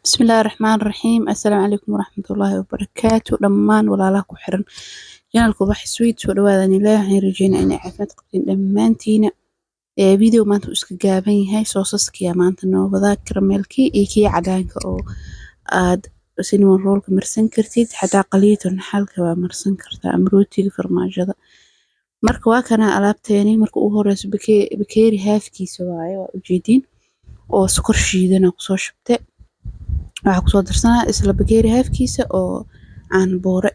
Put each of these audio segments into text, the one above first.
بسم الله الرحمن الرحيم. السلام عليكم ورحمة الله وبركاته. دمان ولا ku xiran janalku wax sweet soo dhawaadaan ilaahay rajeynaa inay caafimaad qabtiin dhammaantiina. Video maanta uu iska gaaban yahay soosaskiya maanta noo wadaa karameelkii iyo kii cadaanka oo aad cinnamon roll ka marsan kartid xataa qaliitoon xalka waa marsan kartaa ama rootiga farmaajada. Marka waa kana alaabteeni marka uu horeyso bakeeri haafkiisa waaye waa ujeedin oo sokor shiidan ku soo shubtay. waxaa kusoo darsanaa isla bakeeri haafkiisa oo aan booro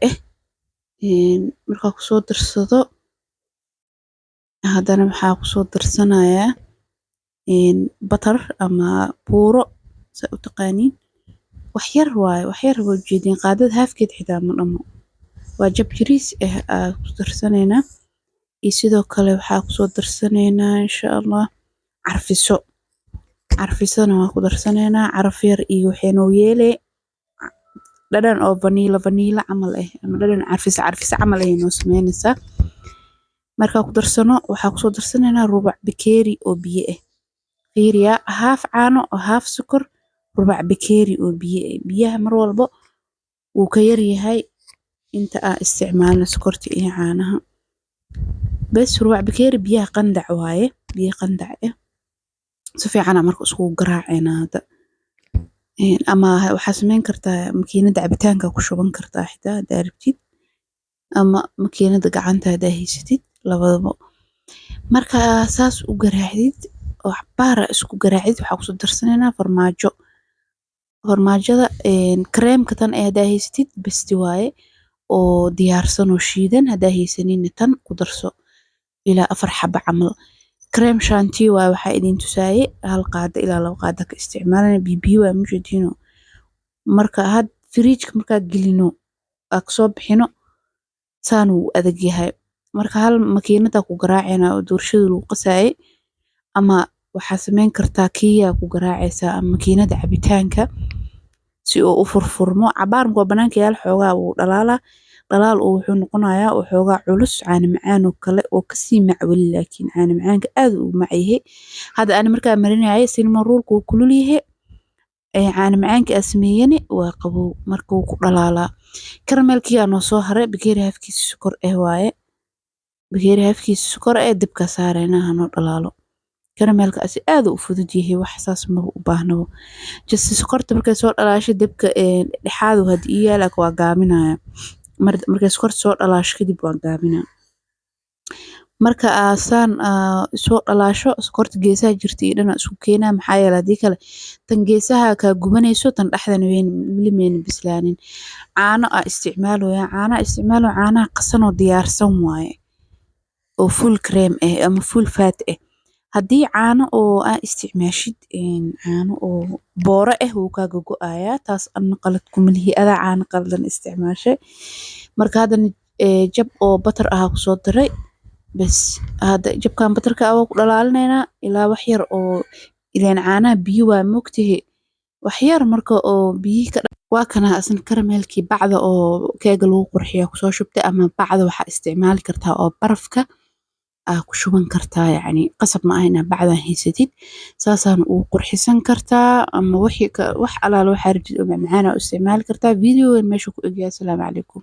markaa kusoo darsado haddana waxaa kusoo darsanayaa batar ama buuro sa u taqaaniin wax yar waaye wax yar waa ujeedin qaadada haafkeed xitaa ma dhamo waa jab jiriis ku darsanaynaa iyo sidoo kale waxaa kusoo darsanaynaa insha Allah carfisana waa ku darsanaynaa caraf yar iyo waxaanu yeelay dhadhan oo vanilla camal ama dhadhan carfis camal noo sameynaysaa. Markaa ku darsano waxaa kusoo darsanaynaa rubac bakeeri oo biyo fiiriya haaf caano oo haaf sokor rubac bakeeri oo biyaha mar walbo wuu ka yar yahay inta aan isticmaalno sokorta iyo caanaha bas rubac bakeeri biyaha qandac waaye biyo qandac si fiican marka isku garaacayna hada ama waxaa sameyn kartaa makiinada cabitaanka ku shuban kartaa xitaa daaribtid ama makiinada gacanta haysatid labadaba. Marka saas u garaacid oo xabaar isku garaacid waxaa kusoo darsanaynaa farmaajada kareemka tan hadaa haysatid basti waaye oo diyaarsan oo shiidan hadaa haysanin tan ku darso ilaa 4 xabo camal. كريم شانتي waxaa idin tusaaye hal qaado ilaa 2 qaado ka isticmaalana biyo waa mujadiino marka had fridge marka gelino soo bixino saan uu adag yahay marka hal makiinada ku garaacayna oo doorshada lagu qasaaye ama waxaa sameyn kartaa kiya ku garaacaysa ama makiinada cabitaanka si uu u furfurmo cabaar go banaanka yaal xoogaa uu dhalaal uu wuxuu noqonayaa oo xoogaa culus caana macaan oo kale oo ka sii macwali laakiin caana macaanka aad u macayhe hada aan markaa marinayay cinnamon roll ku kulul yahay caana macaanka asmeeyani waa qabow markuu ku dhalaalaa karameelkii aan soo haray bakeeri haafkiisa sokor waaye bakeeri haafkiisa sokor dibka saarayna hanoo dhalaalo karameelka aad u fudud yahay wax saas ma u baahno just sokorta markay soo dhalaasho dibka dhexaad had iyaala waa gaaminaya markay sokorta soo dhalaasho kadib waan gaabinaa marka aasaan soo dhalaasho sokorta geesaha jirtay dhana isku keenaa maxaa yeelay hadii kale tan geesaha ka gubanayso tan dhaxdana weyn limeyn bislaanin caano caanaha qasan oo diyaarsan waaye oo full cream ama full fat hadii caano oo aan isticmaashid caano oo booro wuu ka go'ayaa taas aan qalad ku milihi ada caano qaldan isticmaashay marka hadana jab oo butter ku soo daray bas hada jabkan butterka ku dhalaalinayna ilaa wax yar oo ileen caanaha biyo waa moogtahay wax yar marka oo biyo ka waa kana asan karameelkii bacda oo keega lagu qurxiyo ku soo shubtay ama bacda waxa isticmaali kartaa oo barafka ku shuban kartaa yani qasab ma ahna bacdan haysatid saasaan uu qurxisan kartaa ama wax alaal waxa rabtid oo macaan u isticmaali kartaa video meesha ku eegaya. Assalaamu calaykum.